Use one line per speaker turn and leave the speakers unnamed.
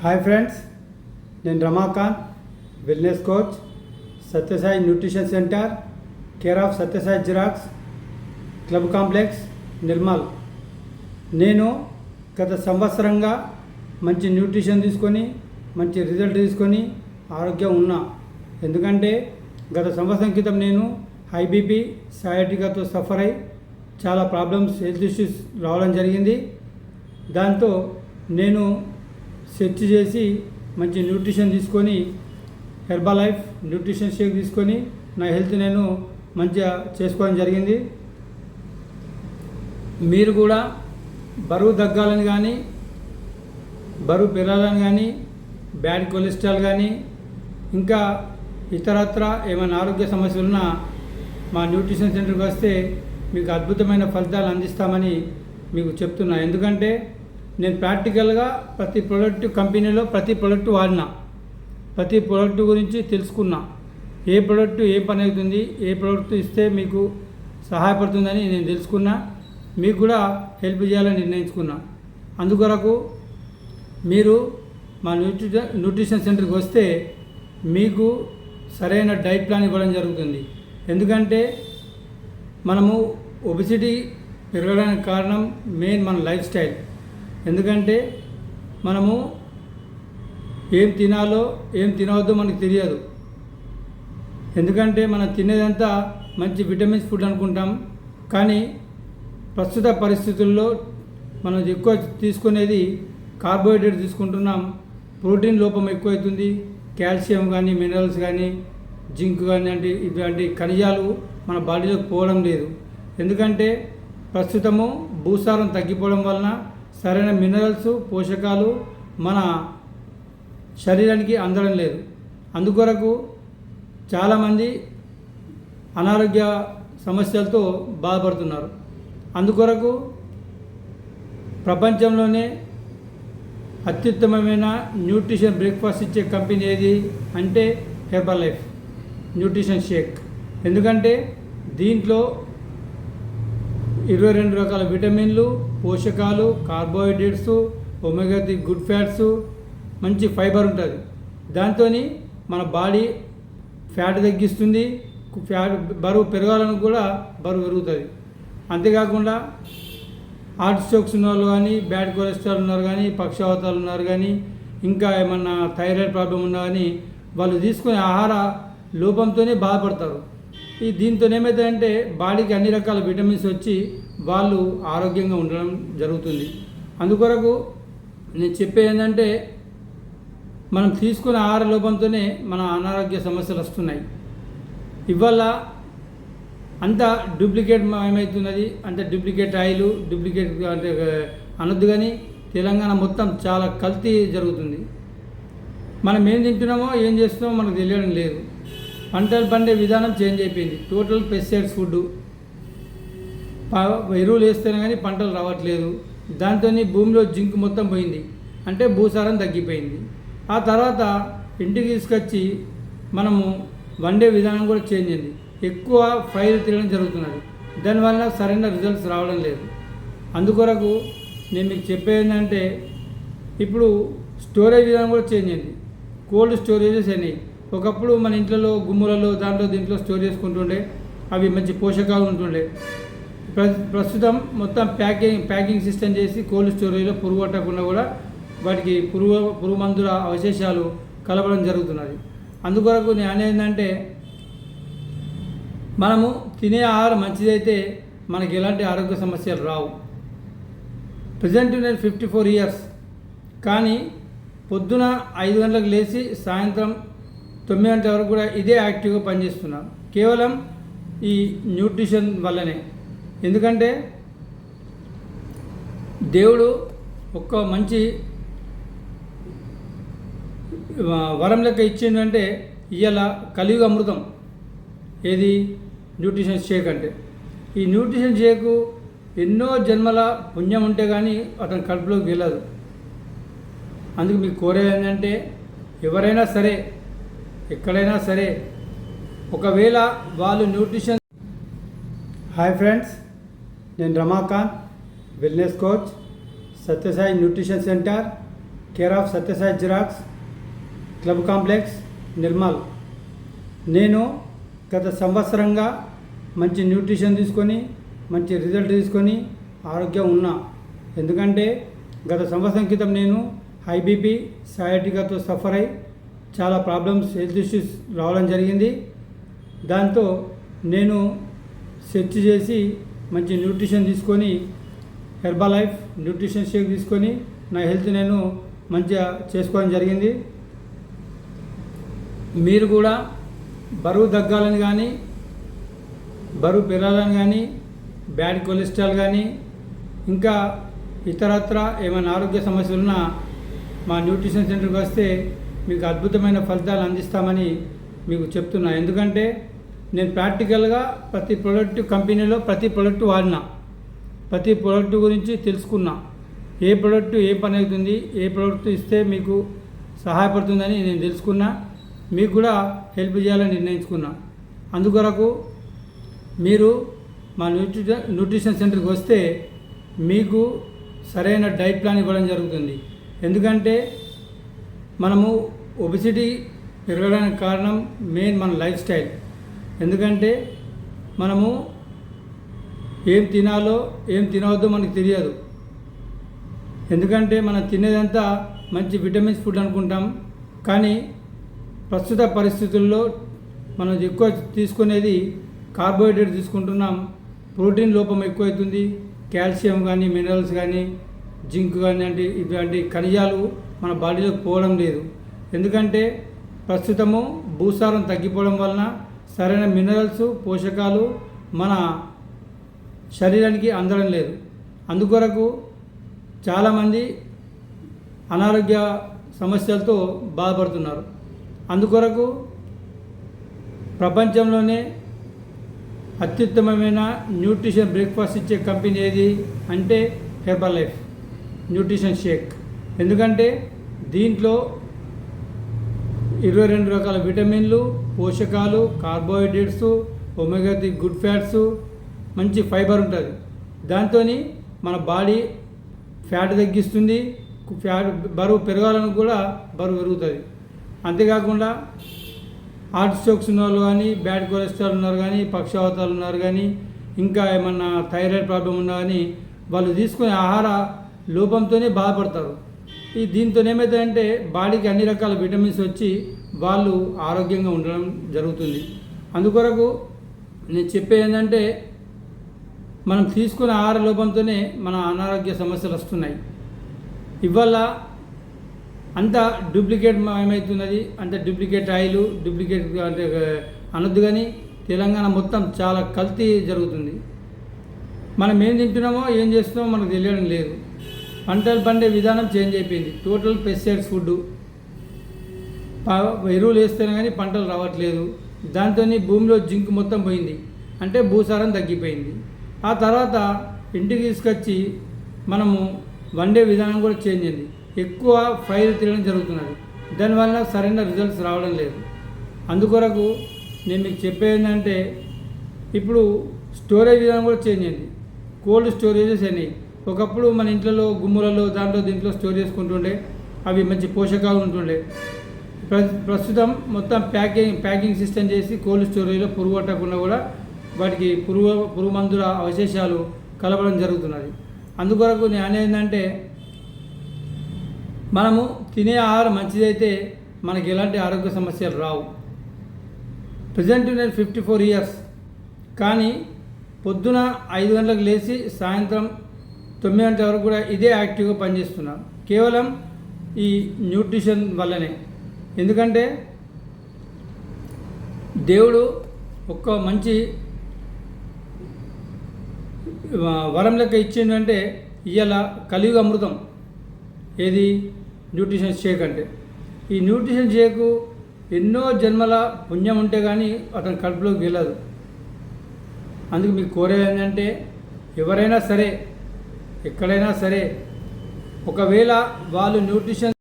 Hi friends, నేను Ramakanth, wellness coach, Satyasai nutrition centre, care of Satyasai xerox, club complex, Nirmal. నేను గత సంవత్సరంగా మంచి న్యూట్రిషన్ తీసుకొని మంచి రిజల్ట్ తీసుకొని ఆరోగ్యం ఉన్నా. ఎందుకంటే గత సంవత్సరం క్రితం నేను హై బీపీ సయాటికాతో సఫర్ అయి చాలా ప్రాబ్లమ్స్, హెల్త్ ఇష్యూస్ రావడం జరిగింది. దాంతో నేను సెర్చ్ చేసి మంచి న్యూట్రిషన్ తీసుకొని హెర్బల్ లైఫ్ న్యూట్రిషన్ షేక్ తీసుకొని నా హెల్త్ నేను మంచిగా చేసుకోవడం జరిగింది. మీరు కూడా బరువు తగ్గాలని కానీ బరువు పెరగాలని కానీ బ్యాడ్ కొలెస్ట్రాల్ కానీ ఇంకా ఇతరత్ర ఏమైనా ఆరోగ్య సమస్యలు ఉన్నా మా న్యూట్రిషన్ సెంటర్కి వస్తే మీకు అద్భుతమైన ఫలితాలు అందిస్తామని మీకు చెప్తున్నా. ఎందుకంటే నేను ప్రాక్టికల్గా ప్రతి ప్రోడక్ట్ కంపెనీలో ప్రతి ప్రోడక్ట్ వాడినా, ప్రతి ప్రోడక్ట్ గురించి తెలుసుకున్నా. ఏ ప్రోడక్ట్ ఏ పని అవుతుంది, ఏ ప్రోడక్ట్ ఇస్తే మీకు సహాయపడుతుందని నేను తెలుసుకున్నా. మీకు కూడా హెల్ప్ చేయాలని నిర్ణయించుకున్నా. అందుకొరకు మీరు మా న్యూట్రిషన్ సెంటర్కి వస్తే మీకు సరైన డైట్ ప్లాన్ ఇవ్వడం జరుగుతుంది. ఎందుకంటే మనము ఒబెసిటీ పెరగడానికి కారణం మెయిన్ మన లైఫ్ స్టైల్. ఎందుకంటే మనము ఏం తినాలో ఏం తినవద్దో మనకు తెలియదు. ఎందుకంటే మనం తినేదంతా మంచి విటమిన్స్ ఫుడ్ అనుకుంటాం, కానీ ప్రస్తుత పరిస్థితుల్లో మనం ఎక్కువ తీసుకునేది కార్బోహైడ్రేట్ తీసుకుంటున్నాం. ప్రోటీన్ లోపం ఎక్కువవుతుంది. కాల్షియం కానీ మినరల్స్ కానీ జింక్ కానీ ఇటువంటి ఖనిజాలు మన బాడీలోకి పోవడం లేదు. ఎందుకంటే ప్రస్తుతము భూసారం తగ్గిపోవడం వలన సరైన మినరల్స్ పోషకాలు మన శరీరానికి అందడం లేదు. అందుకొరకు చాలామంది అనారోగ్య సమస్యలతో బాధపడుతున్నారు. అందుకొరకు ప్రపంచంలోనే అత్యుత్తమమైన న్యూట్రిషన్ బ్రేక్ఫాస్ట్ ఇచ్చే కంపెనీ ఏది అంటే హెర్బల్ లైఫ్ న్యూట్రిషన్ షేక్. ఎందుకంటే దీంట్లో 22 రకాల విటమిన్లు, పోషకాలు, కార్బోహైడ్రేట్స్, ఒమేగా 3 గుడ్ ఫ్యాట్స్, మంచి ఫైబర్ ఉంటుంది. దాంతో మన బాడీ ఫ్యాట్ తగ్గిస్తుంది. బరువు పెరగాలని కూడా బరువు పెరుగుతుంది. అంతేకాకుండా హార్ట్ స్ట్రోక్స్ ఉన్నవాళ్ళు కానీ, బ్యాడ్ కొలెస్ట్రాల్ ఉన్నారు కానీ, పక్షవాతాలు ఉన్నారు కానీ, ఇంకా ఏమన్నా థైరాయిడ్ ప్రాబ్లం ఉన్నా కానీ వాళ్ళు తీసుకునే ఆహార లోపంతోనే బాధపడతారు. దీంతో ఏమవుతుందంటే బాడీకి అన్ని రకాల విటమిన్స్ వచ్చి వాళ్ళు ఆరోగ్యంగా ఉండడం జరుగుతుంది. అందుకొరకు నేను చెప్పేది ఏంటంటే మనం తీసుకునే ఆహార లోపంతోనే మన అనారోగ్య సమస్యలు వస్తున్నాయి. ఇవాళ అంత డూప్లికేట్ ఏమవుతున్నది, అంత డూప్లికేట్ ఆయిల్, డూప్లికేట్ అంటే అనొద్దు, కానీ తెలంగాణ మొత్తం చాలా కల్తీ జరుగుతుంది. మనం ఏం తింటున్నామో ఏం చేస్తున్నామో మనకు తెలియడం లేదు. పంటలు పండే విధానం చేంజ్ అయిపోయింది. టోటల్ పెస్టిసైడ్స్ ఫుడ్, ఎరువులు వేస్తేనే కానీ పంటలు రావట్లేదు. దాంతో భూమిలో జింక్ మొత్తం పోయింది, అంటే భూసారం తగ్గిపోయింది. ఆ తర్వాత ఇంటికి తీసుకొచ్చి మనము వండే విధానం కూడా చేంజ్ అయింది. ఎక్కువ ఫ్రైలు తినడం జరుగుతున్నది. దానివల్ల సరైన రిజల్ట్స్ రావడం లేదు. అందుకొరకు నేను మీకు చెప్పేది ఏంటంటే ఇప్పుడు స్టోరేజ్ విధానం కూడా చేంజ్ అయింది. కోల్డ్ స్టోరేజెస్ అయినాయి. ఒకప్పుడు మన ఇంట్లో గుమ్ములలో దీంట్లో స్టోర్ చేసుకుంటుండే, అవి మంచి పోషకాలు ఉంటుండే. ప్రస్తుతం మొత్తం ప్యాకింగ్ సిస్టమ్ చేసి కోల్డ్ స్టోరేజ్లో పురుగు పట్టకుండా కూడా వాటికి పురుగు మందుల అవశేషాలు కలపడం జరుగుతున్నది. అందుకొరకు నేను అనేది ఏంటంటే మనము తినే ఆహారం మంచిదైతే మనకి ఎలాంటి ఆరోగ్య సమస్యలు రావు. ప్రజెంట్ నేను 54 ఇయర్స్, కానీ పొద్దున 5 గంటలకు లేచి సాయంత్రం 9 గంటల వరకు కూడా ఇదే యాక్టివ్గా పనిచేస్తున్నాను, కేవలం ఈ న్యూట్రిషన్ వల్లనే. ఎందుకంటే దేవుడు ఒక్క మంచి వరం లెక్క ఇచ్చిందంటే ఇవాళ కలియుగ అమృతం ఏది న్యూట్రిషన్ షేక్ అంటే. ఈ న్యూట్రిషన్ షేకు ఎన్నో జన్మల పుణ్యం ఉంటే కానీ అతని కడుపులోకి వెళ్ళదు. అందుకు మీకు కోరేది ఏంటంటే ఎవరైనా సరే ఎక్కడైనా సరే ఒకవేళ వాళ్ళు న్యూట్రిషన్. హాయ్ ఫ్రెండ్స్, నేను Ramakanth, wellness coach, Satyasai nutrition centre, care of Satyasai xerox, club complex, Nirmal. నేను గత సంవత్సరంగా మంచి న్యూట్రిషన్ తీసుకొని మంచి రిజల్ట్ తీసుకొని ఆరోగ్యం ఉన్నా. ఎందుకంటే గత సంవత్సరం క్రితం నేను హై బీపీ సయాటికాతో సఫర్ అయి చాలా ప్రాబ్లమ్స్, హెల్త్ ఇష్యూస్ రావడం జరిగింది. దాంతో నేను సెర్చ్ చేసి మంచి న్యూట్రిషన్ తీసుకొని హెర్బల్ లైఫ్ న్యూట్రిషన్ షేక్ తీసుకొని నా హెల్త్ నేను మంచిగా చేసుకోవడం జరిగింది. మీరు కూడా బరువు తగ్గాలని కానీ, బరువు పెరగాలని కానీ, బ్యాడ్ కొలెస్ట్రాల్ కానీ, ఇంకా ఇతరత్ర ఏమైనా ఆరోగ్య సమస్యలు ఉన్నా మా న్యూట్రిషన్ సెంటర్కి వస్తే మీకు అద్భుతమైన ఫలితాలు అందిస్తామని మీకు చెప్తున్నా. ఎందుకంటే నేను ప్రాక్టికల్గా ప్రతి ప్రోడక్ట్ కంపెనీలో ప్రతి ప్రోడక్ట్ వాడినా, ప్రతి ప్రోడక్ట్ గురించి తెలుసుకున్నా. ఏ ప్రోడక్ట్ ఏ పని అవుతుంది, ఏ ప్రోడక్ట్ ఇస్తే మీకు సహాయపడుతుందని నేను తెలుసుకున్నా. మీకు కూడా హెల్ప్ చేయాలని నిర్ణయించుకున్నా. అందుకొరకు మీరు మా న్యూట్రిషన్ సెంటర్కి వస్తే మీకు సరైన డైట్ ప్లాన్ ఇవ్వడం జరుగుతుంది. ఎందుకంటే మనము ఒబెసిటీ పెరగడానికి కారణం మెయిన్ మన లైఫ్ స్టైల్. ఎందుకంటే మనము ఏం తినాలో ఏం తినవద్దో మనకు తెలియదు. ఎందుకంటే మనం తినేదంతా మంచి విటమిన్స్ ఫుడ్ అనుకుంటాం, కానీ ప్రస్తుత పరిస్థితుల్లో మనం ఎక్కువ తీసుకునేది కార్బోహైడ్రేట్ తీసుకుంటున్నాం. ప్రోటీన్ లోపం ఎక్కువవుతుంది. కాల్షియం కానీ, మినరల్స్ కానీ, జింక్ కానీ ఇటువంటి ఖనిజాలు మన బాడీలోకి పోవడం లేదు. ఎందుకంటే ప్రస్తుతము భూసారం తగ్గిపోవడం వలన సరైన మినరల్స్, పోషకాలు మన శరీరానికి అందడం లేదు. అందుకొరకు చాలామంది అనారోగ్య సమస్యలతో బాధపడుతున్నారు. అందుకొరకు ప్రపంచంలోనే అత్యుత్తమమైన న్యూట్రిషన్ బ్రేక్ఫాస్ట్ ఇచ్చే కంపెనీ ఏది అంటే హెర్బల్ లైఫ్ న్యూట్రిషన్ షేక్. ఎందుకంటే దీంట్లో 22 రకాల విటమిన్లు, పోషకాలు, కార్బోహైడ్రేట్స్, ఒమేగా 3 గుడ్ ఫ్యాట్స్, మంచి ఫైబర్ ఉంటుంది. దాంతో మన బాడీ ఫ్యాట్ తగ్గిస్తుంది. బరువు పెరగాలని కూడా బరువు పెరుగుతుంది. అంతేకాకుండా హార్ట్ స్ట్రోక్స్ ఉన్నవాళ్ళు కానీ, బ్యాడ్ కొలెస్ట్రాల్ ఉన్నారు కానీ, పక్షవాతాలు ఉన్నారు కానీ, ఇంకా ఏమన్నా థైరాయిడ్ ప్రాబ్లం ఉన్నా కానీ వాళ్ళు తీసుకునే ఆహార లోపంతోనే బాధపడతారు. దీంతో ఏమవుతుందంటే బాడీకి అన్ని రకాల విటమిన్స్ వచ్చి వాళ్ళు ఆరోగ్యంగా ఉండడం జరుగుతుంది. అందుకొరకు నేను చెప్పేది ఏంటంటే మనం తీసుకునే ఆహార లోపంతోనే మన అనారోగ్య సమస్యలు వస్తున్నాయి. ఇవాళ అంతా డూప్లికేట్ ఏమవుతున్నది అంటే డూప్లికేట్ ఆయిల్, డూప్లికేట్ అంటే అనొద్దు, కానీ తెలంగాణ మొత్తం చాలా కల్తీ జరుగుతుంది. మనం ఏం తింటున్నామో ఏం చేస్తున్నామో మనకు తెలియడం లేదు. పంటలు పండే విధానం చేంజ్ అయిపోయింది. టోటల్ పెస్టిసైడ్స్ ఫుడ్, ఎరువులు వేస్తేనే కానీ పంటలు రావట్లేదు. దాంతో భూమిలో జింక్ మొత్తం పోయింది, అంటే భూసారం తగ్గిపోయింది. ఆ తర్వాత ఇంటికి తీసుకొచ్చి మనము వండే విధానం కూడా చేంజ్ అయింది. ఎక్కువ ఫ్రైలు తినడం జరుగుతున్నది. దానివల్ల సరైన రిజల్ట్స్ రావడం లేదు. అందుకొరకు నేను మీకు చెప్పేది ఏంటంటే ఇప్పుడు స్టోరేజ్ విధానం కూడా చేంజ్ అయింది. కోల్డ్ స్టోరేజెస్ అయినాయి. ఒకప్పుడు మన ఇంట్లో గుమ్ములలో దీంట్లో స్టోర్ చేసుకుంటుండే, అవి మంచి పోషకాలు ఉంటుండే. ప్రస్తుతం మొత్తం ప్యాకింగ్ సిస్టమ్ చేసి కోల్డ్ స్టోరేజ్లో పురుగు పట్టకుండా కూడా వాటికి పురుగు మందుల అవశేషాలు కలపడం జరుగుతున్నది. అందుకొరకు నేను అనేది ఏంటంటే మనము తినే ఆహారం మంచిదైతే మనకి ఎలాంటి ఆరోగ్య సమస్యలు రావు. ప్రజెంట్ నేను 54 ఇయర్స్, కానీ పొద్దున 5 గంటలకు లేచి సాయంత్రం 9 గంటల వరకు కూడా ఇదే యాక్టివ్గా పనిచేస్తున్నాను, కేవలం ఈ న్యూట్రిషన్ వల్లనే. ఎందుకంటే దేవుడు ఒక్క మంచి వరం లెక్క ఇచ్చిందంటే ఇవాళ కలియుగ అమృతం ఏది న్యూట్రిషన్ షేక్ అంటే. ఈ న్యూట్రిషన్ షేకు ఎన్నో జన్మల పుణ్యం ఉంటే కానీ అతని కడుపులోకి వెళ్ళదు. అందుకు మీకు కోరేది ఏంటంటే ఎవరైనా సరే ఎక్కడైనా సరే ఒకవేళ వాళ్ళు న్యూట్రిషన్